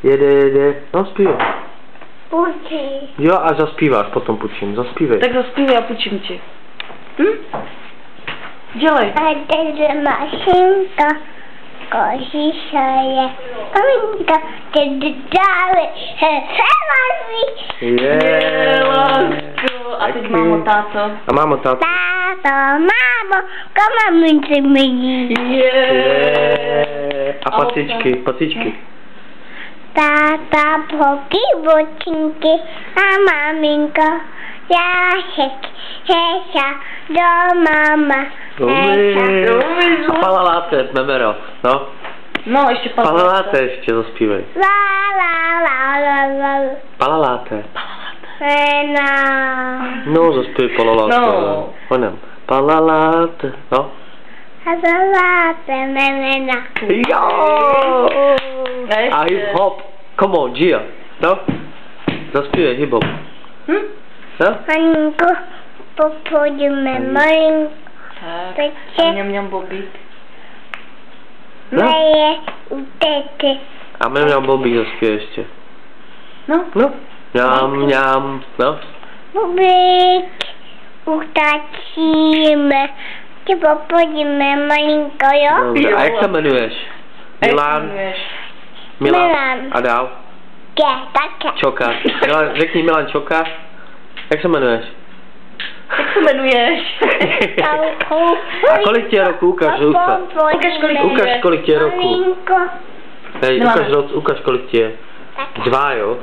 Jede. No zpívej. Pučí. Jo, a zaspíváš, potom půjčím. Zaspívej. Tak zaspívej a půjčím ti. Dělej. A tady mašinka, kožíša je, maminka, tady dále, Lásko. A teď mámo, táto. A mámo, táto. Táto, mámo, mamince mi. A pacičky. Táta, boky, bočinky a maminka, jášek, heša, do mama, heša. A palaláte, memero, no. No, ještě Palaláte ještě zaspívej. La. Palaláte.Ena. No, zaspívej palaláte. No. Honem. Palaláte, no. Hazaláte, memena. Jo! A A hip hop. Come on, Gia. No? Zaspívej hip hop. No? Maminko, popojíme malinko, Tak, a mňam bobík. No? meje u tety. A mňam bobík zaspívej ještě. No. No? Mňam, no? Bubík, utačíme. Ty popojíme malinko, jo? Dobře. A jak se jmenuješ? Milan. Milan. A dál? Také. Čoka. Milan, řekni Milan Čoka. Jak se jmenuješ? Jak se jmenuješ? A kolik tě je roku? Ukaž ruce. Ukaž, kolik tě je roku. Malinko. Hej, ukaž, kolik tě je. 2, jo?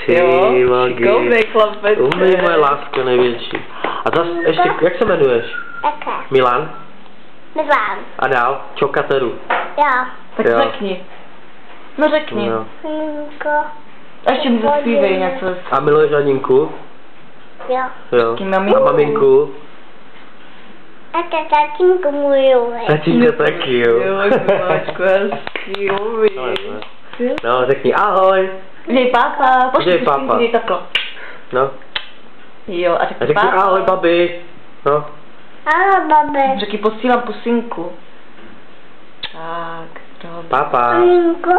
Ty vagi. šikovnej chlapec. Umej, moje lásko největší. A zas, ještě, jak se jmenuješ? Také. Milan? Milan. A dál? Čokateru. Jo. Tak Jo. řekni. No řekni. No. Malinko. A ještě mi zaspívej něco. A miluješ Aninku? Jo. Jo. Taky maminku. A maminku? A tatínku miluje. Tatínka taky, jo. Jo, máčko, hezký, umí. No, řekni ahoj. Dej pápa, Dej pápa. Dej takhle. No. Jo, a A řekni řekni pápa. ahoj, babi. No. Ahoj, babi. Řekni posílám pusinku. Tak, dobře. Papa. Malinko.